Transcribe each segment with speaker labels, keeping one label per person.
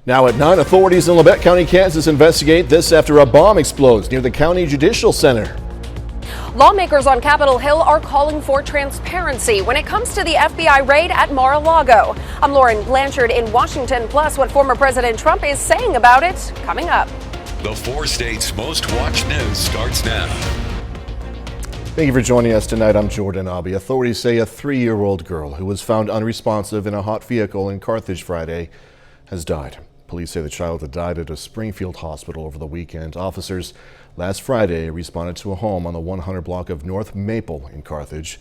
Speaker 1: Now at 9, authorities in Labette County, Kansas investigate this after a bomb explodes near the county judicial center.
Speaker 2: Lawmakers on Capitol Hill are calling for transparency when it comes to the FBI raid at Mar-a-Lago. I'm Lauren Blanchard in Washington, plus what former President Trump is saying about it coming up.
Speaker 3: The 4 states' most watched news starts now.
Speaker 1: Thank you for joining us tonight. I'm Jordan Abbey. Authorities say a 3-year-old girl who was found unresponsive in a hot vehicle in Carthage Friday has died. Police say the child had died at a Springfield hospital over the weekend. Officers last Friday responded to a home on the 100 block of North Maple in Carthage.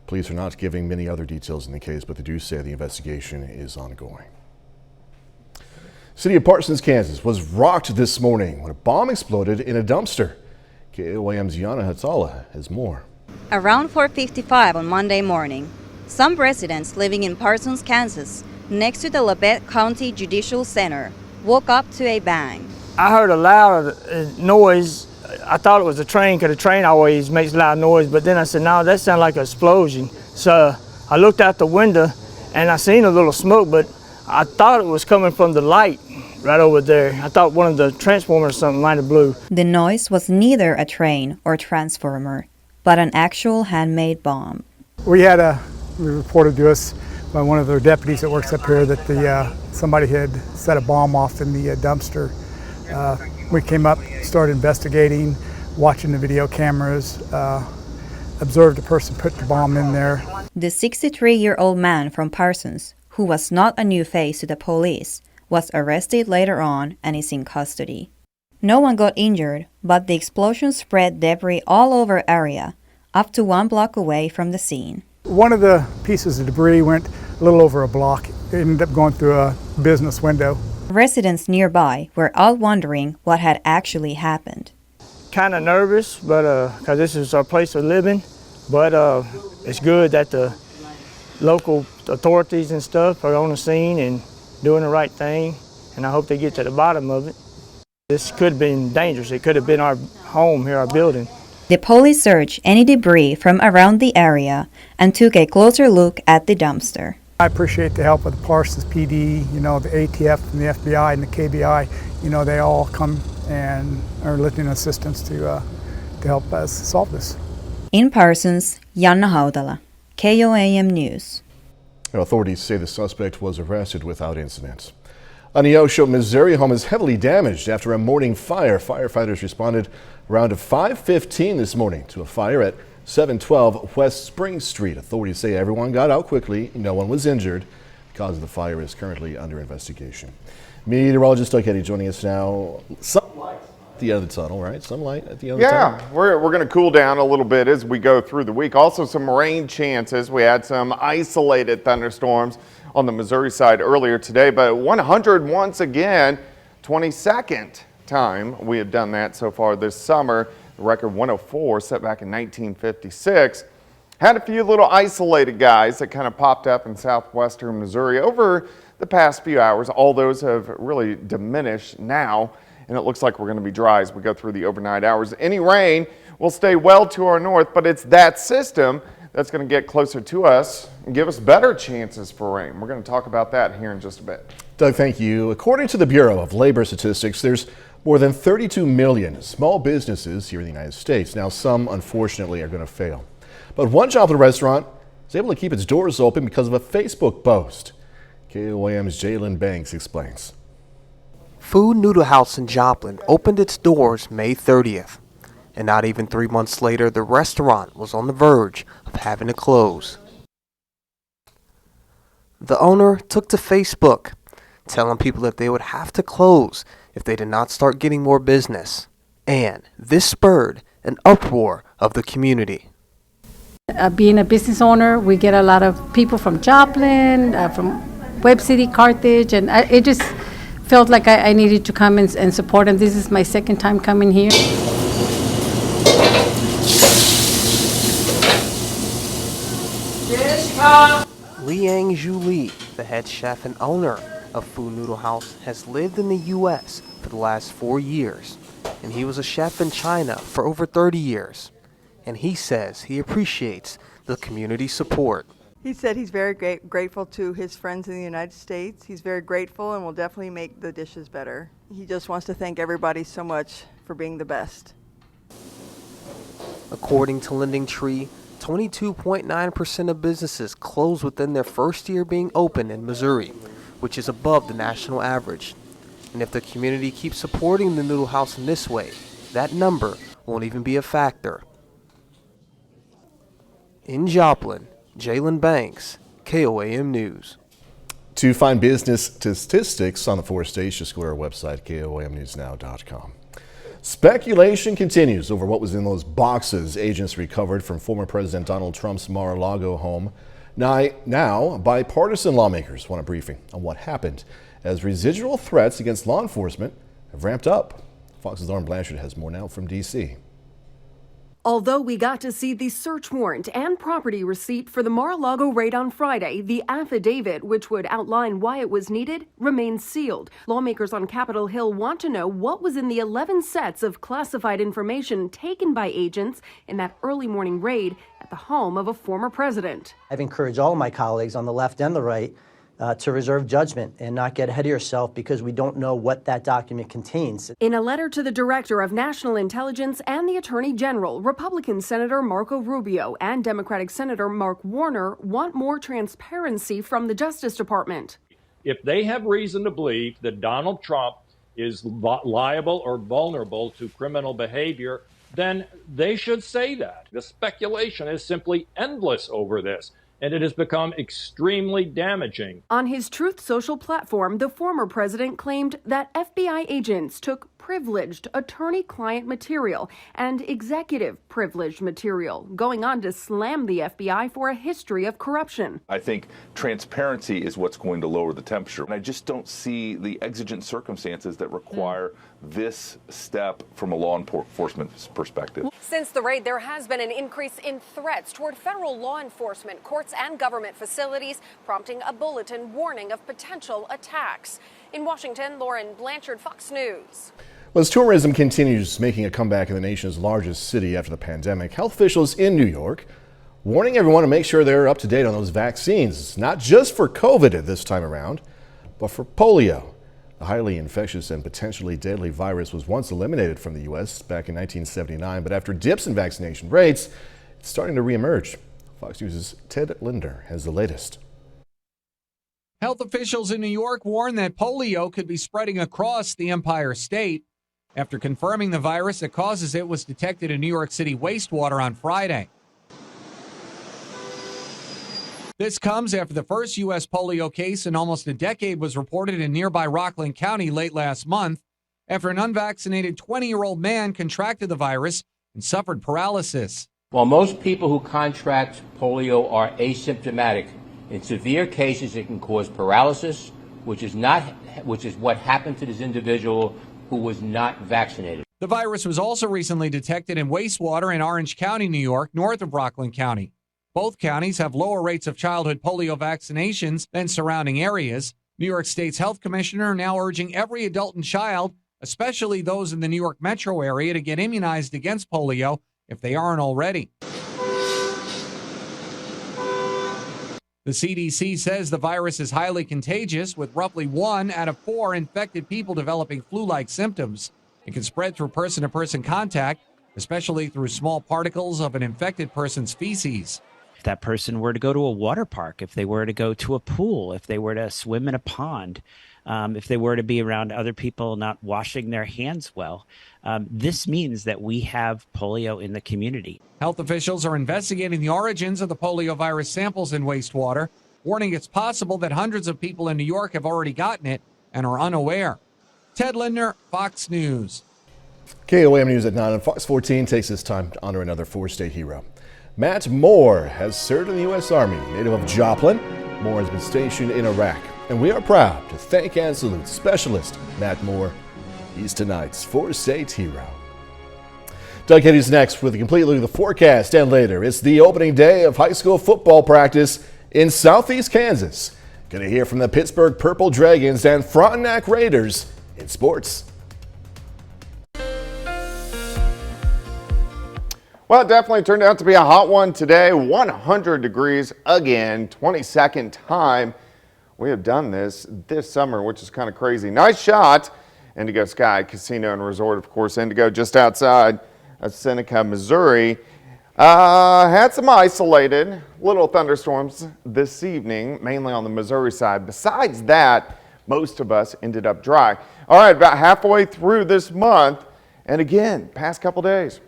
Speaker 1: Police are not giving many other details in the case, but they do say the investigation is ongoing. City of Parsons, Kansas was rocked this morning when a bomb exploded in a dumpster. KOAM's Yana Hatala has more.
Speaker 4: Around 4:55 on Monday morning, some residents living in Parsons, Kansas, next to the Labette County Judicial Center, woke up to a bang.
Speaker 5: I heard a loud noise. I thought it was a train because the train always makes loud noise, but then I said, no, that sounded like an explosion. So I looked out the window and I seen a little smoke, but I thought it was coming from the light right over there. I thought one of the transformers or something might have blew.
Speaker 4: The noise was neither a train or transformer, but an actual handmade bomb.
Speaker 6: We reported to us by one of their deputies that works up here that somebody had set a bomb off in the dumpster. We came up, started investigating, watching the video cameras, observed a person put the bomb in there.
Speaker 4: The 63-year-old man from Parsons, who was not a new face to the police, was arrested later on and is in custody. No one got injured, but the explosion spread debris all over area, up to 1 block away from the scene.
Speaker 6: One of the pieces of debris went a little over a block. It ended up going through a business window.
Speaker 4: Residents nearby were all wondering what had actually happened.
Speaker 5: Kind of nervous, but because this is our place of living, but it's good that the local authorities and stuff are on the scene and doing the right thing, and I hope they get to the bottom of it. This could have been dangerous. It could have been our home here, our building.
Speaker 4: The police searched any debris from around the area and took a closer look at the dumpster.
Speaker 6: I appreciate the help of the Parsons PD, the ATF and the FBI and the KBI. They all come and are lending assistance to help us solve this.
Speaker 4: In Parsons, Yana Haudala, KOAM News.
Speaker 1: Authorities say the suspect was arrested without incident. A Neosho, Missouri home is heavily damaged after a morning fire. Firefighters responded around 5:15 this morning to a fire at 712 West Spring Street. Authorities say everyone got out quickly. No one was injured. The cause of the fire is currently under investigation. Meteorologist Doug Eddy joining us now. Some light at the end of the tunnel, right? Some light at the end of the tunnel.
Speaker 7: Yeah, we're going to cool down a little bit as we go through the week. Also some rain chances. We had some isolated thunderstorms on the Missouri side earlier today, but 100 once again, 22nd time we have done that so far this summer. The record 104 set back in 1956. Had a few little isolated guys that kind of popped up in southwestern Missouri over the past few hours. All those have really diminished now, and it looks like we're going to be dry as we go through the overnight hours. Any rain will stay well to our north, but it's that system that's going to get closer to us and give us better chances for rain. We're going to talk about that here in just a bit.
Speaker 1: Doug, thank you. According to the Bureau of Labor Statistics, there's more than 32 million small businesses here in the United States. Now, some, unfortunately, are going to fail. But one Joplin restaurant is able to keep its doors open because of a Facebook post. KOAM's Jalen Banks explains.
Speaker 8: Food Noodle House in Joplin opened its doors May 30th. And not even 3 months later, the restaurant was on the verge of having to close. The owner took to Facebook, telling people that they would have to close if they did not start getting more business. And this spurred an uproar of the community.
Speaker 9: Being a business owner, we get a lot of people from Joplin, from Webb City, Carthage, and it just felt like I needed to come and support them. This is my second time coming here.
Speaker 8: Liang Zhu Li, the head chef and owner of Food Noodle House, has lived in the U.S. for the last 4 years, and he was a chef in China for over 30 years. And he says he appreciates the community support.
Speaker 10: He said he's very grateful to his friends in the United States. He's very grateful and will definitely make the dishes better. He just wants to thank everybody so much for being the best.
Speaker 8: According to LendingTree, 22.9% of businesses close within their first year being open in Missouri, which is above the national average. And if the community keeps supporting the Noodle House in this way, that number won't even be a factor. In Joplin, Jalen Banks, KOAM News.
Speaker 1: To find business statistics on the 4 states, just go to our website, KOAMnewsnow.com. Speculation continues over what was in those boxes agents recovered from former President Donald Trump's Mar-a-Lago home. Now, bipartisan lawmakers want a briefing on what happened as residual threats against law enforcement have ramped up. Fox's Lauren Blanchard has more now from D.C.
Speaker 11: Although we got to see the search warrant and property receipt for the Mar-a-Lago raid on Friday, the affidavit, which would outline why it was needed, remains sealed. Lawmakers on Capitol Hill want to know what was in the 11 sets of classified information taken by agents in that early morning raid at the home of a former president.
Speaker 12: I've encouraged all of my colleagues on the left and the right to reserve judgment and not get ahead of yourself because we don't know what that document contains.
Speaker 11: In a letter to the Director of National Intelligence and the Attorney General, Republican Senator Marco Rubio and Democratic Senator Mark Warner want more transparency from the Justice Department.
Speaker 13: If they have reason to believe that Donald Trump is liable or vulnerable to criminal behavior, then they should say that. The speculation is simply endless over this, and it has become extremely damaging.
Speaker 11: On his Truth Social platform, the former president claimed that FBI agents took privileged attorney-client material and executive privileged material, going on to slam the FBI for a history of corruption.
Speaker 14: I think transparency is what's going to lower the temperature. And I just don't see the exigent circumstances that require this step from a law enforcement perspective.
Speaker 2: Since the raid, there has been an increase in threats toward federal law enforcement, courts, and government facilities, prompting a bulletin warning of potential attacks. In Washington, Lauren Blanchard, Fox News.
Speaker 1: Well, as tourism continues making a comeback in the nation's largest city after the pandemic, health officials in New York warning everyone to make sure they're up to date on those vaccines, not just for COVID this time around, but for polio. The highly infectious and potentially deadly virus was once eliminated from the U.S. back in 1979, but after dips in vaccination rates, it's starting to reemerge. Fox News' Ted Linder has the latest.
Speaker 15: Health officials in New York warn that polio could be spreading across the Empire State after confirming the virus that causes it was detected in New York City wastewater on Friday. This comes after the first U.S. polio case in almost a decade was reported in nearby Rockland County late last month after an unvaccinated 20-year-old man contracted the virus and suffered paralysis.
Speaker 16: While most people who contract polio are asymptomatic, in severe cases it can cause paralysis, which is what happened to this individual who was not vaccinated.
Speaker 15: The virus was also recently detected in wastewater in Orange County, New York, north of Rockland County. Both counties have lower rates of childhood polio vaccinations than surrounding areas. New York State's health commissioner now urging every adult and child, especially those in the New York metro area, to get immunized against polio if they aren't already. The CDC says the virus is highly contagious, with roughly 1 out of 4 infected people developing flu-like symptoms. It can spread through person-to-person contact, especially through small particles of an infected person's feces.
Speaker 17: If that person were to go to a water park, if they were to go to a pool, if they were to swim in a pond, if they were to be around other people not washing their hands well, this means that we have polio in the community.
Speaker 15: Health officials are investigating the origins of the polio virus samples in wastewater, warning it's possible that hundreds of people in New York have already gotten it and are unaware. Ted Linder, Fox News.
Speaker 1: KOAM News at 9 on Fox 14 takes this time to honor another 4-state hero. Matt Moore has served in the U.S. Army, native of Joplin. Moore has been stationed in Iraq, and we are proud to thank and salute Specialist Matt Moore. He's tonight's 4-state hero. Doug Hedges next with a complete look at the forecast, and later it's the opening day of high school football practice in southeast Kansas. Going to hear from the Pittsburgh Purple Dragons and Frontenac Raiders in sports.
Speaker 7: Well, it definitely turned out to be a hot one today. 100 degrees again, 22nd time we have done this summer, which is kind of crazy. Nice shot. Indigo Sky Casino and Resort, of course, Indigo, just outside of Seneca, Missouri. Had some isolated little thunderstorms this evening, mainly on the Missouri side. Besides that, most of us ended up dry. All right, about halfway through this month, and again, past couple days,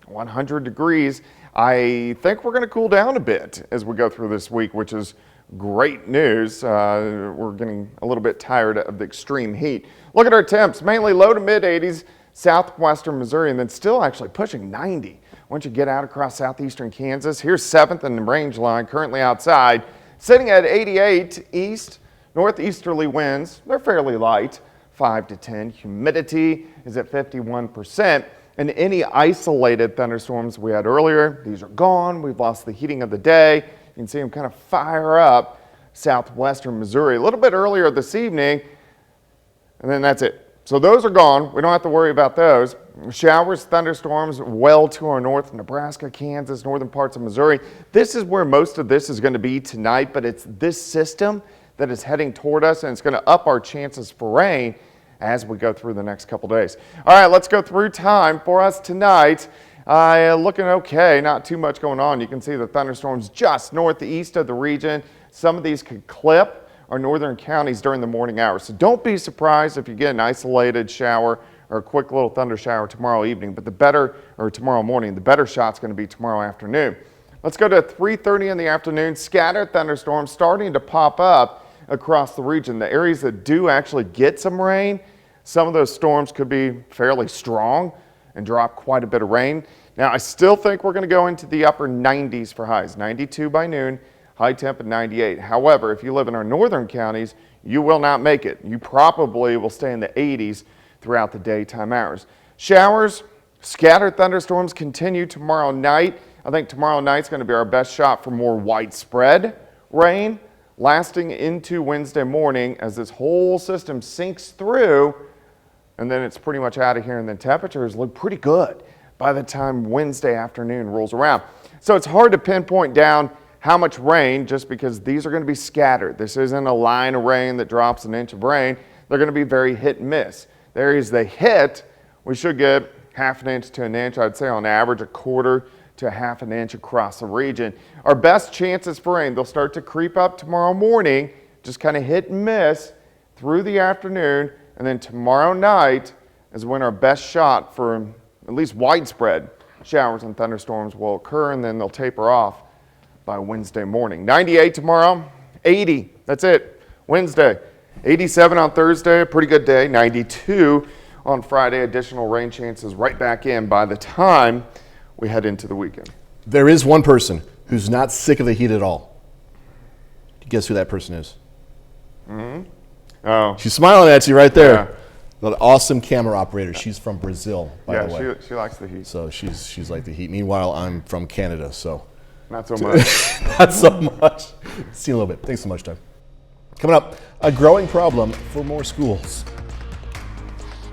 Speaker 7: 100 degrees. I think we're going to cool down a bit as we go through this week, which is great news. We're getting a little bit tired of the extreme heat. Look at our temps, mainly low to mid 80s, southwestern Missouri, and then still actually pushing 90. Once you get out across southeastern Kansas, here's 7th in the range line, currently outside, sitting at 88 east, northeasterly winds. They're fairly light, 5 to 10. Humidity is at 51%. And any isolated thunderstorms we had earlier, these are gone. We've lost the heating of the day. You can see them kind of fire up southwestern Missouri a little bit earlier this evening, and then that's it. So those are gone. We don't have to worry about those. Showers, thunderstorms well to our north, Nebraska, Kansas, northern parts of Missouri. This is where most of this is going to be tonight, but it's this system that is heading toward us, and it's going to up our chances for rain as we go through the next couple days. All right, let's go through time for us tonight. Looking okay, not too much going on. You can see the thunderstorms just northeast of the region. Some of these could clip our northern counties during the morning hours. So don't be surprised if you get an isolated shower or a quick little thunder shower tomorrow evening, but tomorrow morning, the better shot's going to be tomorrow afternoon. Let's go to 3:30 in the afternoon. Scattered thunderstorms starting to pop up across the region. The areas that do actually get some rain, some of those storms could be fairly strong and drop quite a bit of rain. Now, I still think we're going to go into the upper 90s for highs, 92 by noon, high temp at 98. However, if you live in our northern counties, you will not make it. You probably will stay in the 80s throughout the daytime hours. Showers, scattered thunderstorms continue tomorrow night. I think tomorrow night's going to be our best shot for more widespread rain, lasting into Wednesday morning as this whole system sinks through, and then it's pretty much out of here, and then temperatures look pretty good by the time Wednesday afternoon rolls around. So it's hard to pinpoint down how much rain just because these are going to be scattered. This isn't a line of rain that drops an inch of rain. They're going to be very hit and miss. The areas they hit, we should get half an inch to an inch, I'd say on average a quarter to a half an inch across the region. Our best chances for rain, they'll start to creep up tomorrow morning, just kind of hit and miss through the afternoon, and then tomorrow night is when our best shot for at least widespread showers and thunderstorms will occur, and then they'll taper off by Wednesday morning. 98 tomorrow, 80, that's it, Wednesday. 87 on Thursday, a pretty good day. 92 on Friday, additional rain chances right back in by the time we head into the weekend.
Speaker 1: There is one person who's not sick of the heat at all. Guess who that person is?
Speaker 7: Mm-hmm. Oh.
Speaker 1: She's smiling at you right there. Yeah. The awesome camera operator. She's from Brazil, by the way.
Speaker 7: Yeah, she likes the heat.
Speaker 1: So she's like the heat. Meanwhile, I'm from Canada, so.
Speaker 7: Not so much.
Speaker 1: Not so much. See you in a little bit. Thanks so much, Doug. Coming up, a growing problem for more schools.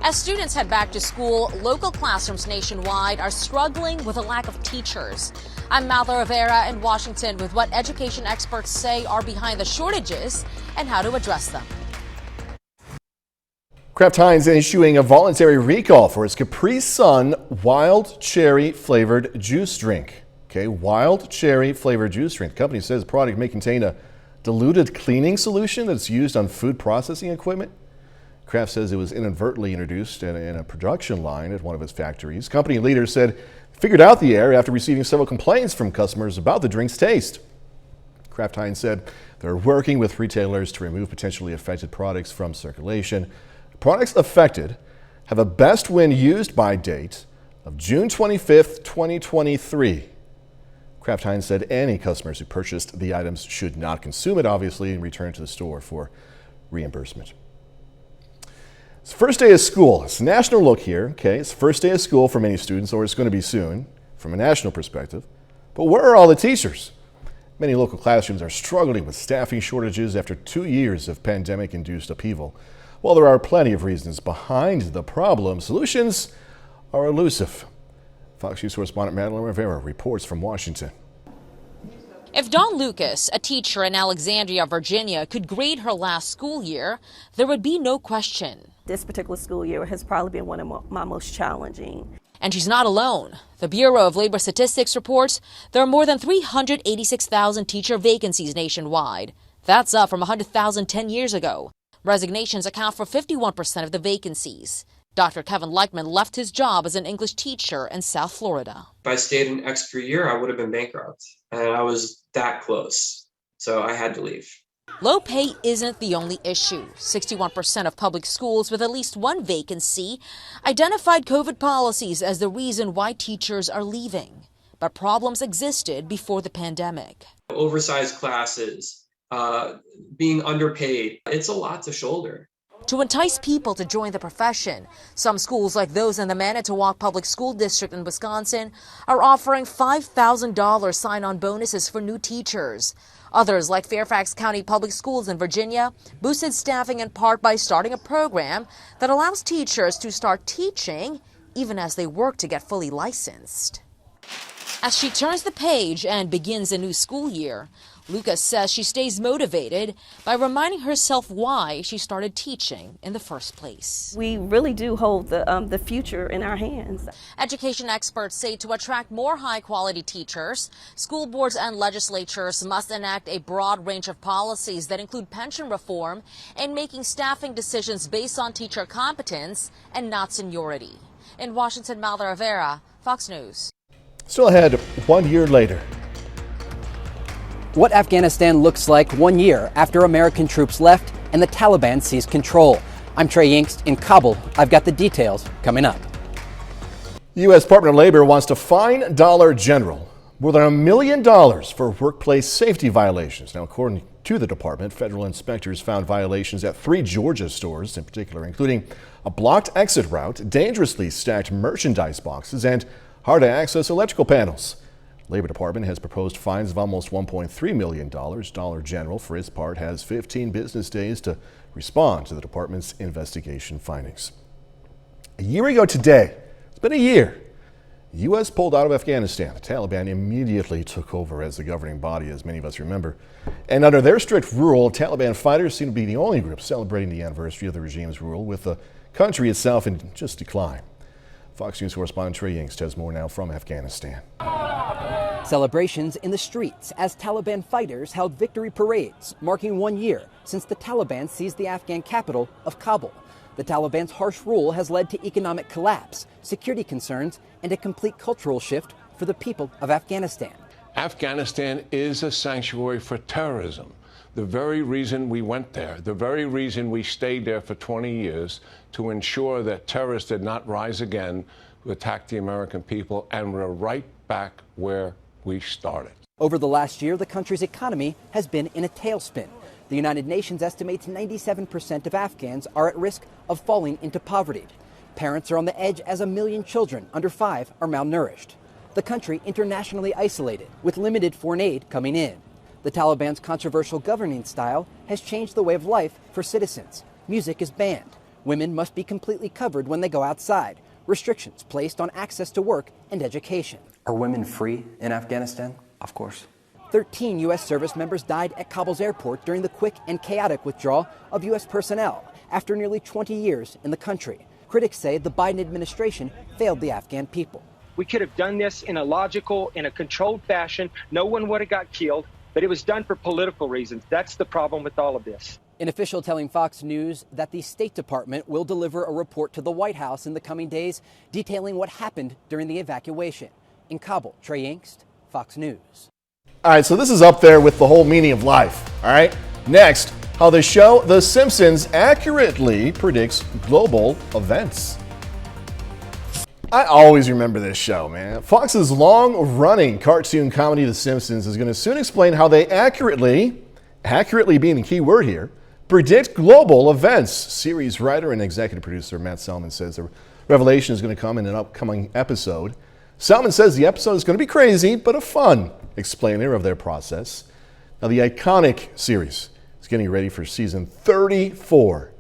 Speaker 18: As students head back to school, local classrooms nationwide are struggling with a lack of teachers. I'm Malva Rivera in Washington with what education experts say are behind the shortages and how to address them.
Speaker 1: Kraft Heinz issuing a voluntary recall for its Capri Sun wild cherry flavored juice drink. Okay, wild cherry flavored juice drink. The company says the product may contain a diluted cleaning solution that's used on food processing equipment. Kraft says it was inadvertently introduced in a production line at one of its factories. Company leaders said figured out the error after receiving several complaints from customers about the drink's taste. Kraft Heinz said they're working with retailers to remove potentially affected products from circulation. Products affected have a best when used by date of June 25th, 2023. Kraft Heinz said any customers who purchased the items should not consume it, obviously, and return to the store for reimbursement. It's first day of school. It's a national look here. Okay, it's first day of school for many students, or it's going to be soon from a national perspective. But where are all the teachers? Many local classrooms are struggling with staffing shortages after 2 years of pandemic-induced upheaval. While there are plenty of reasons behind the problem, solutions are elusive. Fox News correspondent Madeline Rivera reports from Washington.
Speaker 18: If Dawn Lucas, a teacher in Alexandria, Virginia, could grade her last school year, there would be no question.
Speaker 19: This particular school year has probably been one of my most challenging.
Speaker 18: And she's not alone. The Bureau of Labor Statistics reports there are more than 386,000 teacher vacancies nationwide. That's up from 100,000 10 years ago. Resignations account for 51% of the vacancies. Dr. Kevin Leichman left his job as an English teacher in South Florida.
Speaker 20: If I stayed an extra year, I would have been bankrupt. And I was that close. So I had to leave.
Speaker 18: Low pay isn't the only issue. 61% of public schools with at least one vacancy identified COVID policies as the reason why teachers are leaving. But problems existed before the pandemic.
Speaker 20: Oversized classes, being underpaid, it's a lot to shoulder.
Speaker 18: To entice people to join the profession, some schools like those in the Manitowoc Public School District in Wisconsin are offering $5,000 sign-on bonuses for new teachers. Others, like Fairfax County Public Schools in Virginia, boosted staffing in part by starting a program that allows teachers to start teaching even as they work to get fully licensed. As she turns the page and begins a new school year, Lucas says she stays motivated by reminding herself why she started teaching in the first place.
Speaker 19: We really do hold the future in our hands.
Speaker 18: Education experts say to attract more high-quality teachers, school boards and legislatures must enact a broad range of policies that include pension reform and making staffing decisions based on teacher competence and not seniority. In Washington, Madeline Rivera, Fox News.
Speaker 1: Still ahead, 1 year later.
Speaker 21: What Afghanistan looks like 1 year after American troops left and the Taliban seized control. I'm Trey Yingst in Kabul. I've got the details coming up.
Speaker 1: The U.S. Department of Labor wants to fine Dollar General more than $1 million for workplace safety violations. Now, according to the department, federal inspectors found violations at 3 Georgia stores in particular, including a blocked exit route, dangerously stacked merchandise boxes, and hard-to-access electrical panels. Labor Department has proposed fines of almost $1.3 million. Dollar General, for its part, has 15 business days to respond to the department's investigation findings. A year ago today, it's been a year, the U.S. pulled out of Afghanistan. The Taliban immediately took over as the governing body, as many of us remember. And under their strict rule, Taliban fighters seem to be the only group celebrating the anniversary of the regime's rule, with the country itself in just decline. Fox News correspondent Trey Yingst has more now from Afghanistan.
Speaker 21: Celebrations in the streets as Taliban fighters held victory parades, marking 1 year since the Taliban seized the Afghan capital of Kabul. The Taliban's harsh rule has led to economic collapse, security concerns, and a complete cultural shift for the people of Afghanistan.
Speaker 22: Afghanistan is a sanctuary for terrorism. The very reason we went there, the very reason we stayed there for 20 years, to ensure that terrorists did not rise again to attack the American people, and we're right back where we started.
Speaker 21: Over the last year, the country's economy has been in a tailspin. The United Nations estimates 97% of Afghans are at risk of falling into poverty. Parents are on the edge as 1 million children under 5 are malnourished. The country internationally isolated, with limited foreign aid coming in. The Taliban's controversial governing style has changed the way of life for citizens. Music is banned. Women must be completely covered when they go outside. Restrictions placed on access to work and education.
Speaker 23: Are women free in Afghanistan? Of course.
Speaker 21: 13 U.S. service members died at Kabul's airport during the quick and chaotic withdrawal of U.S. personnel after nearly 20 years in the country. Critics say the Biden administration failed the Afghan people.
Speaker 24: We could have done this in a logical, in a controlled fashion. No one would have got killed, but it was done for political reasons. That's the problem with all of this.
Speaker 21: An official telling Fox News that the State Department will deliver a report to the White House in the coming days detailing what happened during the evacuation. In Kabul, Trey Yingst, Fox News.
Speaker 1: All right, so this is up there with the whole meaning of life. All right, next, how the show The Simpsons accurately predicts global events. I always remember this show, man. Fox's long-running cartoon comedy The Simpsons is going to soon explain how they accurately being the key word here, predict global events. Series writer and executive producer Matt Selman says the revelation is going to come in an upcoming episode. Selman says the episode is going to be crazy, but a fun explainer of their process. Now, the iconic series is getting ready for season 34.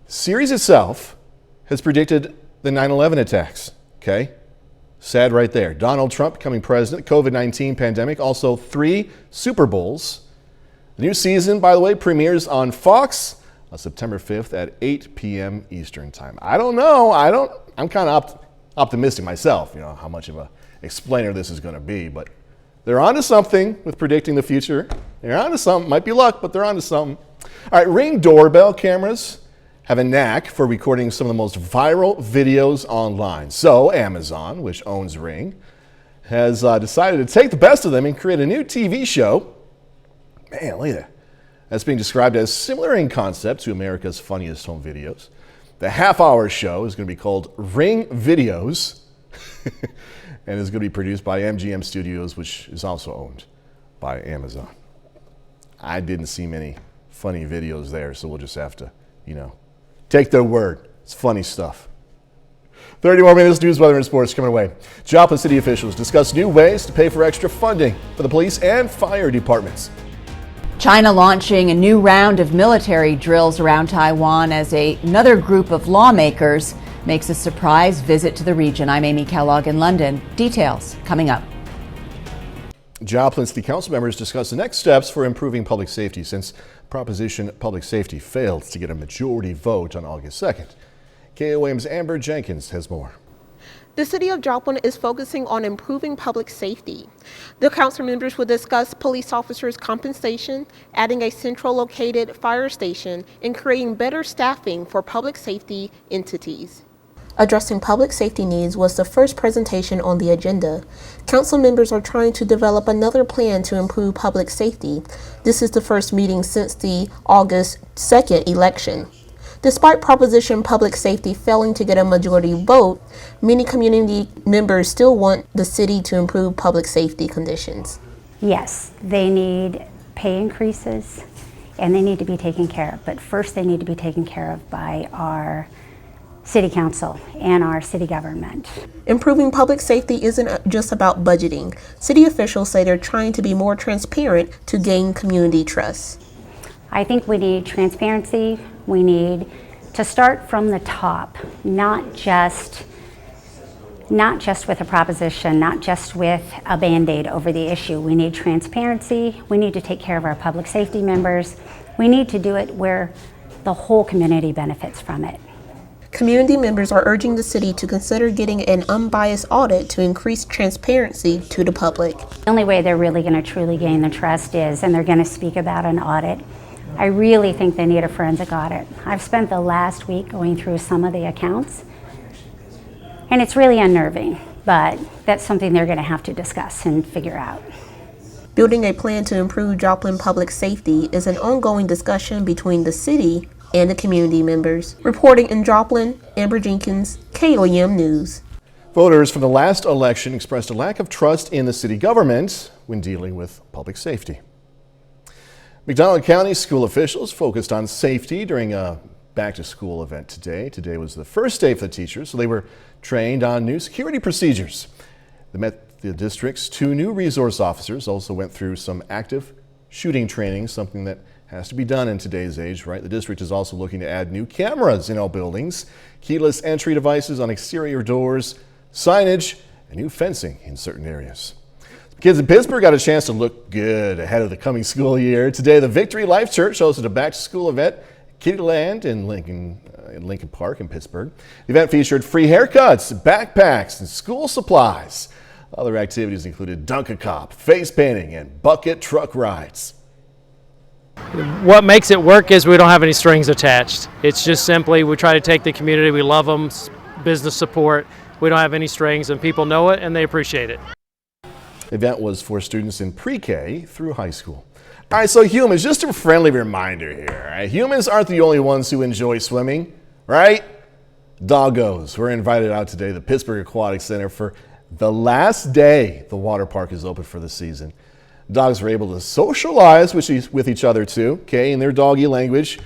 Speaker 1: The series itself has predicted the 9/11 attacks, okay? Sad right there. Donald Trump becoming president, COVID-19 pandemic, also 3 Super Bowls. The new season, by the way, premieres on Fox on September 5th at 8 p.m. Eastern time. I don't know. I'm kind of optimistic myself, you know, how much of a explainer this is going to be, but they're onto something with predicting the future. They're onto something. Might be luck, but they're onto something. All right, Ring doorbell cameras have a knack for recording some of the most viral videos online. So Amazon, which owns Ring, has decided to take the best of them and create a new TV show. Man, look at that. That's being described as similar in concept to America's Funniest Home Videos. The half-hour show is going to be called Ring Videos and is going to be produced by MGM Studios, which is also owned by Amazon. I didn't see many funny videos there, so we'll just have to, you know, take their word. It's funny stuff. 30 more minutes, news, weather, and sports coming away. Joplin city officials discuss new ways to pay for extra funding for the police and fire departments.
Speaker 3: China launching a new round of military drills around Taiwan as another group of lawmakers makes a surprise visit to the region. I'm Amy Kellogg in London. Details coming up.
Speaker 1: Joplin City Council members discuss the next steps for improving public safety since Proposition Public Safety failed to get a majority vote on August 2nd. KOAM's Amber Jenkins has more.
Speaker 4: The city of Joplin is focusing on improving public safety. The council members will discuss police officers' compensation, adding a central located fire station, and creating better staffing for public safety entities. Addressing public safety needs was the first presentation on the agenda. Council members are trying to develop another plan to improve public safety. This is the first meeting since the August 2nd election. Despite Proposition Public Safety failing to get a majority vote, many community members still want the city to improve public safety conditions.
Speaker 5: Yes, they need pay increases and they need to be taken care of. But first they need to be taken care of by our city council and our city government.
Speaker 4: Improving public safety isn't just about budgeting. City officials say they're trying to be more transparent to gain community trust.
Speaker 5: I think we need transparency. We need to start from the top, not just with a proposition, not just with a Band-Aid over the issue. We need transparency. We need to take care of our public safety members. We need to do it where the whole community benefits from it.
Speaker 4: Community members are urging the city to consider getting an unbiased audit to increase transparency to the public.
Speaker 5: The only way they're really going to truly gain the trust is, and they're going to speak about an audit, I really think they need a forensic audit. I've spent the last week going through some of the accounts, and it's really unnerving, but that's something they're going to have to discuss and figure out.
Speaker 4: Building a plan to improve Joplin public safety is an ongoing discussion between the city and the community members. Reporting in Joplin, Amber Jenkins, KOAM News.
Speaker 1: Voters from the last election expressed a lack of trust in the city government when dealing with public safety. McDonald County school officials focused on safety during a back-to-school event today. Today was the first day for the teachers, so they were trained on new security procedures. They met the district's 2 new resource officers, also went through some active shooting training, something that has to be done in today's age, right? The district is also looking to add new cameras in all buildings, keyless entry devices on exterior doors, signage, and new fencing in certain areas. Kids in Pittsburgh got a chance to look good ahead of the coming school year. Today, the Victory Life Church hosted a back-to-school event at Kittyland in Lincoln Park in Pittsburgh. The event featured free haircuts, backpacks, and school supplies. Other activities included dunk-a-cop, face painting, and bucket truck rides.
Speaker 6: What makes it work is we don't have any strings attached. It's just simply we try to take the community, we love them, business support. We don't have any strings, and people know it and they appreciate it.
Speaker 1: The event was for students in pre-K through high school. All right, so humans, just a friendly reminder here. Right? Humans aren't the only ones who enjoy swimming, right? Doggos were invited out today to the Pittsburgh Aquatic Center for the last day the water park is open for the season. Dogs were able to socialize with each other too, okay, in their doggy language,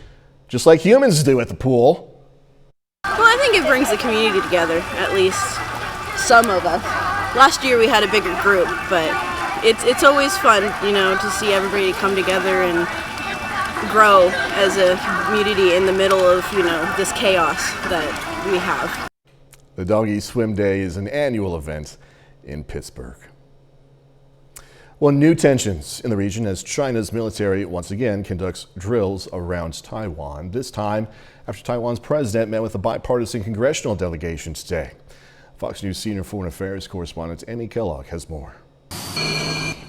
Speaker 1: just like humans do at the pool.
Speaker 25: Well, I think it brings the community together, at least some of us. Last year we had a bigger group, but it's always fun, you know, to see everybody come together and grow as a community in the middle of, you know, this chaos that we have.
Speaker 1: The Doggy Swim Day is an annual event in Pittsburgh. Well, new tensions in the region as China's military once again conducts drills around Taiwan, this time after Taiwan's president met with a bipartisan congressional delegation today. Fox News senior foreign affairs correspondent Amy Kellogg has more.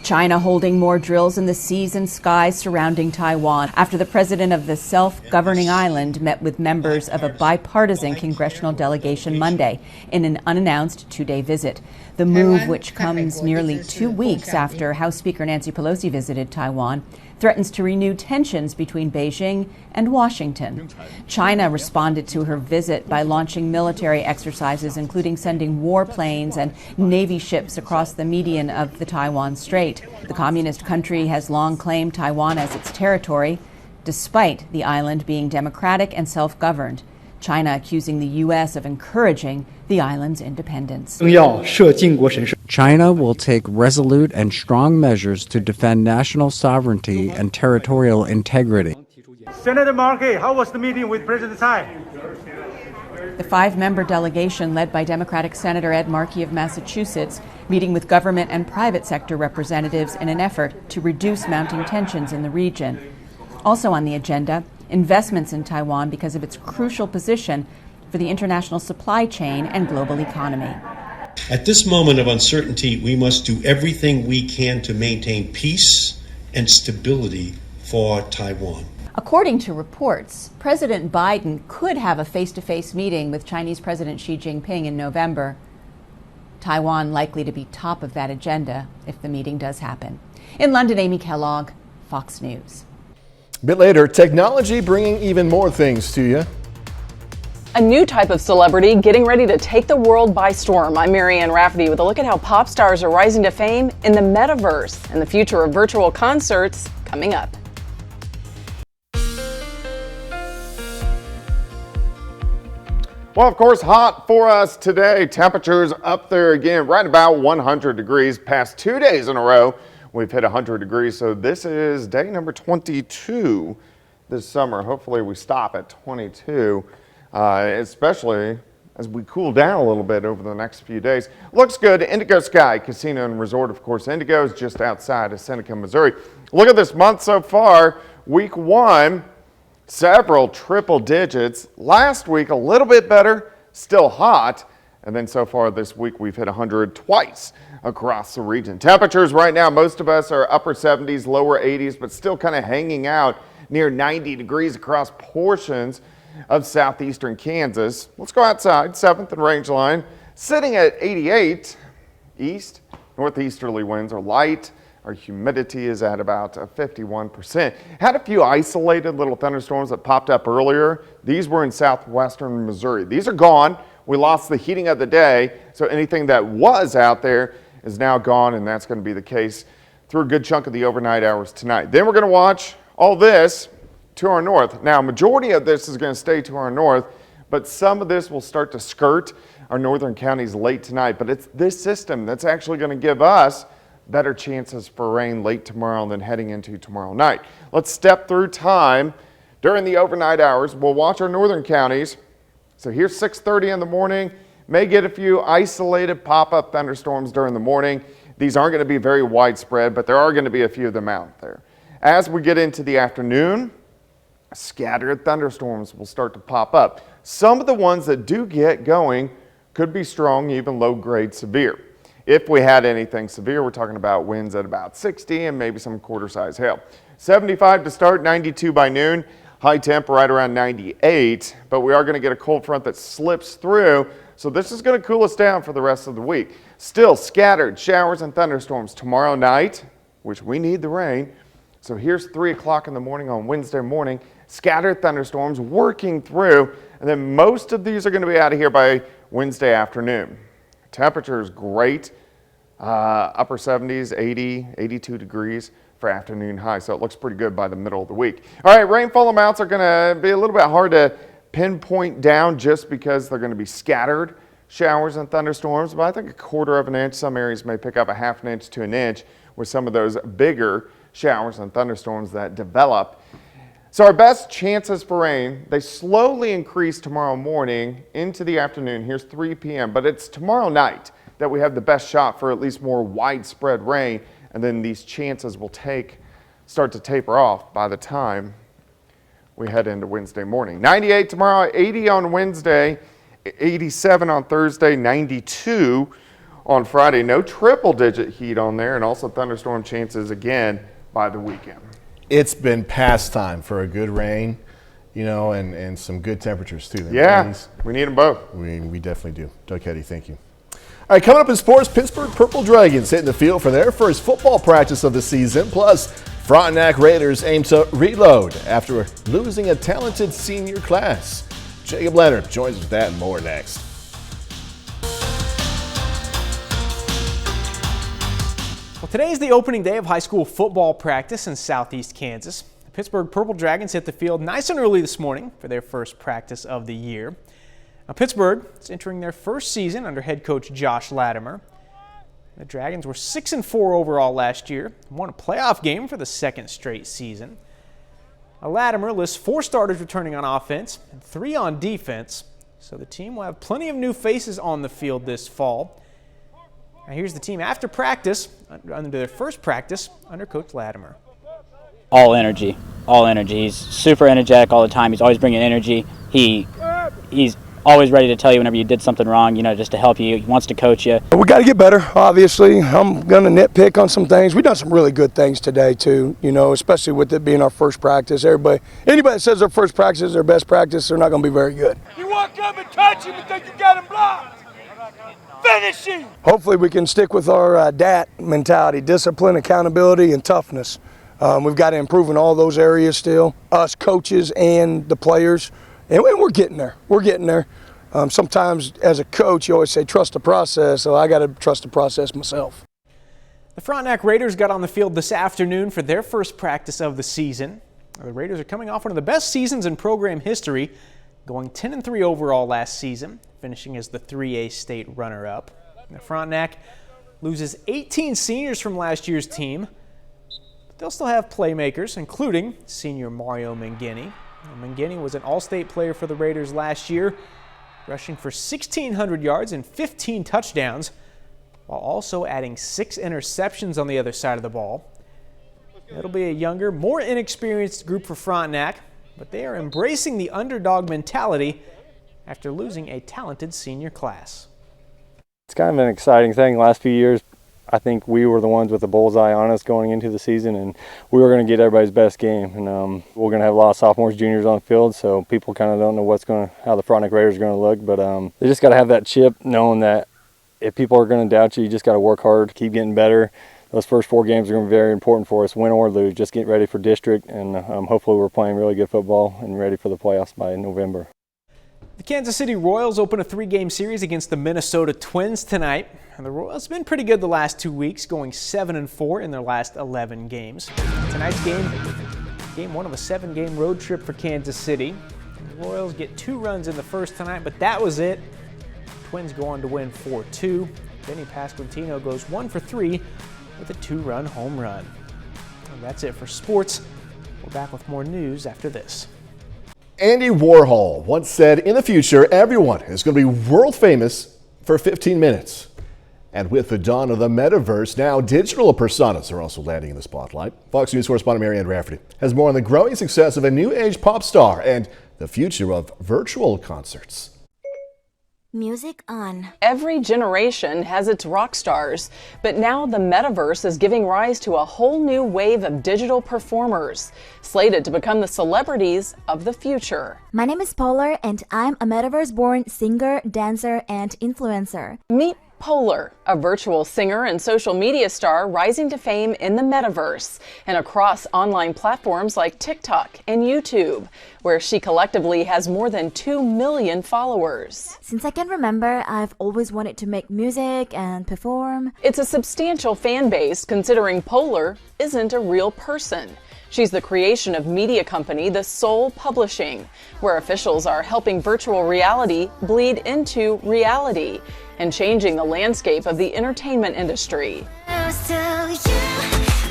Speaker 3: China holding more drills in the seas and skies surrounding Taiwan after the president of the self-governing island met with members of a bipartisan congressional delegation Monday in an unannounced two-day visit. The move, which comes nearly 2 weeks after House Speaker Nancy Pelosi visited Taiwan, threatens to renew tensions between Beijing and Washington. China responded to her visit by launching military exercises, including sending warplanes and Navy ships across the median of the Taiwan Strait. The communist country has long claimed Taiwan as its territory, despite the island being democratic and self-governed. China accusing the U.S. of encouraging the island's independence.
Speaker 8: China will take resolute and strong measures to defend national sovereignty and territorial integrity.
Speaker 9: Senator Markey, how was the meeting with President Tsai?
Speaker 3: The 5-member delegation, led by Democratic Senator Ed Markey of Massachusetts, meeting with government and private sector representatives in an effort to reduce mounting tensions in the region. Also on the agenda, investments in Taiwan because of its crucial position for the international supply chain and global economy.
Speaker 10: At this moment of uncertainty, we must do everything we can to maintain peace and stability for Taiwan.
Speaker 3: According to reports, President Biden could have a face-to-face meeting with Chinese President Xi Jinping in November. Taiwan likely to be top of that agenda if the meeting does happen. In London, Amy Kellogg, Fox News.
Speaker 1: A bit later, technology bringing even more things to you.
Speaker 12: A new type of celebrity getting ready to take the world by storm. I'm Marianne Rafferty with a look at how pop stars are rising to fame in the metaverse and the future of virtual concerts coming up.
Speaker 7: Well, of course, hot for us today. Temperatures up there again, right about 100 degrees. Past 2 days in a row, we've hit 100 degrees. So this is day number 22 this summer. Hopefully we stop at 22, especially as we cool down a little bit over the next few days. Looks good. Indigo Sky Casino and Resort, of course. Indigo is just outside of Seneca, Missouri. Look at this month so far. Week 1. Several triple digits. Last week, a little bit better, still hot. And then so far this week, we've hit 100 twice across the region. Temperatures right now, most of us are upper 70s, lower 80s, but still kind of hanging out near 90 degrees across portions of southeastern Kansas. Let's go outside, 7th and range line, sitting at 88. East, northeasterly winds are light. Our humidity is at about 51%. Had a few isolated little thunderstorms that popped up earlier. These were in southwestern Missouri. These are gone. We lost the heating of the day, so anything that was out there is now gone, and that's going to be the case through a good chunk of the overnight hours tonight. Then we're going to watch all this to our north. Now, majority of this is going to stay to our north, but some of this will start to skirt our northern counties late tonight. But it's this system that's actually going to give us better chances for rain late tomorrow and then heading into tomorrow night. Let's step through time during the overnight hours. We'll watch our northern counties. So here's 6:30 in the morning. May get a few isolated pop-up thunderstorms during the morning. These aren't going to be very widespread, but there are going to be a few of them out there. As we get into the afternoon, scattered thunderstorms will start to pop up. Some of the ones that do get going could be strong, even low-grade severe. If we had anything severe, we're talking about winds at about 60 and maybe some quarter-size hail. 75 to start, 92 by noon. High temp right around 98, but we are going to get a cold front that slips through, so this is going to cool us down for the rest of the week. Still scattered showers and thunderstorms tomorrow night, which we need the rain. So here's 3 o'clock in the morning on Wednesday morning. Scattered thunderstorms working through, and then most of these are going to be out of here by Wednesday afternoon. Temperature is great, upper 70s, 80, 82 degrees for afternoon high, so it looks pretty good by the middle of the week. All right, rainfall amounts are going to be a little bit hard to pinpoint down just because they're going to be scattered showers and thunderstorms, but I think 1/4 of an inch. Some areas may pick up 1/2 inch to an inch with some of those bigger showers and thunderstorms that develop. So our best chances for rain, they slowly increase tomorrow morning into the afternoon. Here's 3 p.m., but it's tomorrow night that we have the best shot for at least more widespread rain, and then these chances will start to taper off by the time we head into Wednesday morning. 98 tomorrow, 80 on Wednesday, 87 on Thursday, 92 on Friday. No triple-digit heat on there, and also thunderstorm chances again by the weekend.
Speaker 1: It's been past time for a good rain, you know, and some good temperatures too.
Speaker 7: Yeah, we need them both.
Speaker 1: We definitely do. Doug Heddy, thank you. All right, coming up in sports, Pittsburgh Purple Dragons hitting the field for their first football practice of the season. Plus, Frontenac Raiders aim to reload after losing a talented senior class. Jacob Leonard joins us with that and more next.
Speaker 2: Well, today is the opening day of high school football practice in southeast Kansas. The Pittsburgh Purple Dragons hit the field nice and early this morning for their first practice of the year. Now, Pittsburgh is entering their first season under head coach Josh Latimer. The Dragons were 6-4 overall last year, won a playoff game for the second straight season. Now, Latimer lists 4 starters returning on offense and 3 on defense, so the team will have plenty of new faces on the field this fall. Now, here's the team after practice, under their first practice under Coach Latimer.
Speaker 11: All energy. He's super energetic all the time. He's always bringing energy. He's always ready to tell you whenever you did something wrong, you know, just to help you. He wants to coach you.
Speaker 13: We got to get better, obviously. I'm going to nitpick on some things. We've done some really good things today, too, you know, especially with it being our first practice. Anybody that says their first practice is their best practice, they're not going to be very good.
Speaker 9: You walk up and touch him and think you got him blocked. Finish him!
Speaker 13: Hopefully we can stick with our DAT mentality, discipline, accountability, and toughness. We've got to improve in all those areas still, us coaches and the players. And we're getting there. We're getting there. Sometimes as a coach, you always say trust the process, so I got to trust the process myself.
Speaker 2: The Frontenac Raiders got on the field this afternoon for their first practice of the season. The Raiders are coming off one of the best seasons in program history, going 10-3 overall last season, finishing as the 3A state runner-up. The Frontenac loses 18 seniors from last year's team, but they'll still have playmakers, including senior Mario Mangini. Mangini was an all-state player for the Raiders last year, rushing for 1,600 yards and 15 touchdowns, while also adding 6 interceptions on the other side of the ball. It'll be a younger, more inexperienced group for Frontenac, but they are embracing the underdog mentality after losing a talented senior class.
Speaker 14: It's kind of an exciting thing. Last few years, I think we were the ones with the bullseye on us going into the season, and we were going to get everybody's best game. And we're going to have a lot of sophomores, juniors on the field, so people kind of don't know how the Frontenac Raiders are going to look. But they just got to have that chip, knowing that if people are going to doubt you, you just got to work hard, keep getting better. Those first 4 games are going to be very important for us, win or lose. Just get ready for district, and hopefully we're playing really good football and ready for the playoffs by November.
Speaker 2: The Kansas City Royals open a 3-game series against the Minnesota Twins tonight. And the Royals have been pretty good the last 2 weeks, going 7-4 in their last 11 games. Tonight's game 1 of a 7-game road trip for Kansas City. The Royals get 2 runs in the first tonight, but that was it. The Twins go on to win 4-2. Benny Pasquantino goes 1 for 3 with a 2-run home run. And that's it for sports. We're back with more news after this.
Speaker 1: Andy Warhol once said, in the future, everyone is going to be world famous for 15 minutes. And with the dawn of the metaverse, now digital personas are also landing in the spotlight. Fox News correspondent Marianne Rafferty has more on the growing success of a new age pop star and the future of virtual concerts.
Speaker 16: Music on.
Speaker 12: Every generation has its rock stars, but now the metaverse is giving rise to a whole new wave of digital performers, slated to become the celebrities of the future.
Speaker 16: My name is Polar, and I'm a metaverse-born singer, dancer, and influencer.
Speaker 12: Meet Polar, a virtual singer and social media star rising to fame in the metaverse and across online platforms like TikTok and YouTube, where she collectively has more than 2 million followers.
Speaker 16: Since I can remember, I've always wanted to make music and perform.
Speaker 12: It's a substantial fan base considering Polar isn't a real person. She's the creation of media company The Soul Publishing, where officials are helping virtual reality bleed into reality and changing the landscape of the entertainment industry.
Speaker 16: I was telling you,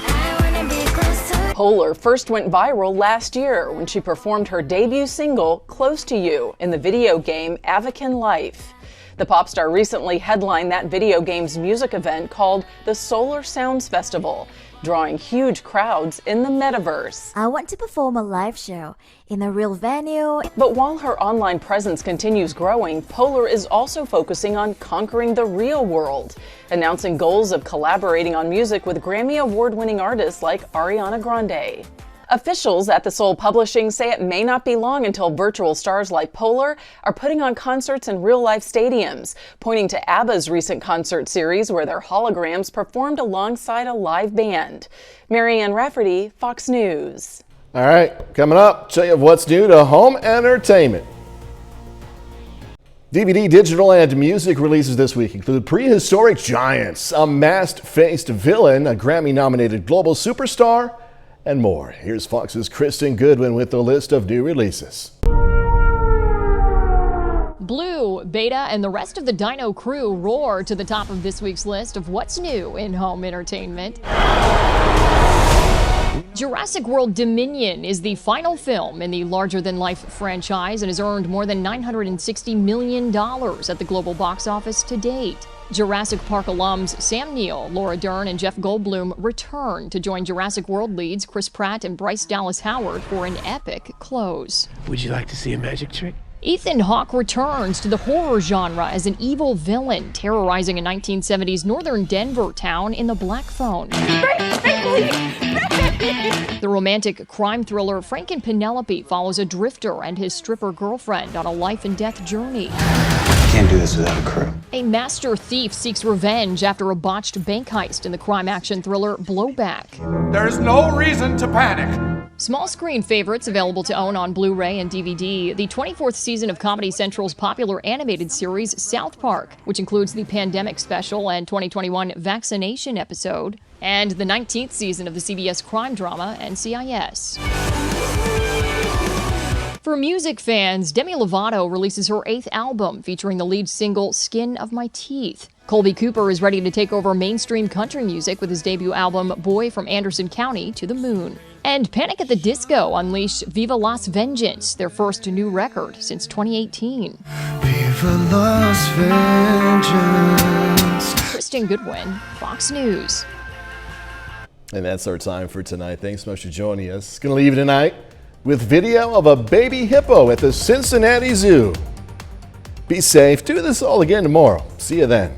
Speaker 16: I wanna be close to you.
Speaker 12: Polar first went viral last year when she performed her debut single, Close to You, in the video game Avakin Life. The pop star recently headlined that video game's music event called the Solar Sounds Festival, drawing huge crowds in the metaverse.
Speaker 16: I want to perform a live show in a real venue.
Speaker 12: But while her online presence continues growing, Polar is also focusing on conquering the real world, announcing goals of collaborating on music with Grammy Award-winning artists like Ariana Grande. Officials at the Soul Publishing say it may not be long until virtual stars like Polar are putting on concerts in real-life stadiums, pointing to ABBA's recent concert series where their holograms performed alongside a live band. Marianne Rafferty, Fox News.
Speaker 1: All right, coming up, tell you what's new to home entertainment. DVD, digital, and music releases this week include Prehistoric Giants, a masked-faced villain, a Grammy-nominated global superstar, and more. Here's Fox's Kristen Goodwin with the list of new releases.
Speaker 15: Blue, Beta, and the rest of the Dino crew roar to the top of this week's list of what's new in home entertainment. Jurassic World Dominion is the final film in the larger-than-life franchise and has earned more than $960 million at the global box office to date. Jurassic Park alums Sam Neill, Laura Dern, and Jeff Goldblum return to join Jurassic World leads Chris Pratt and Bryce Dallas Howard for an epic close.
Speaker 17: Would you like to see a magic trick?
Speaker 15: Ethan Hawke returns to the horror genre as an evil villain terrorizing a 1970s northern Denver town in The Black Phone. The romantic crime thriller Frank and Penelope follows a drifter and his stripper girlfriend on a life and death journey.
Speaker 23: Can't do this without a crew.
Speaker 15: A master thief seeks revenge after a botched bank heist in the crime action thriller Blowback.
Speaker 9: There's no reason to panic.
Speaker 15: Small screen favorites available to own on Blu-ray and DVD. The 24th season of Comedy Central's popular animated series South Park, which includes the pandemic special and 2021 vaccination episode, and the 19th season of the CBS crime drama NCIS. For music fans, Demi Lovato releases her 8th album featuring the lead single Skin of My Teeth. Colby Cooper is ready to take over mainstream country music with his debut album Boy from Anderson County to the Moon. And Panic at the Disco unleash Viva Las Vengeance, their first new record since 2018.
Speaker 18: Viva Las Vengeance.
Speaker 15: Kristen Goodwin, Fox News.
Speaker 1: And that's our time for tonight. Thanks so much for joining us. Gonna leave tonight with video of a baby hippo at the Cincinnati Zoo. Be safe. Do this all again tomorrow. See you then.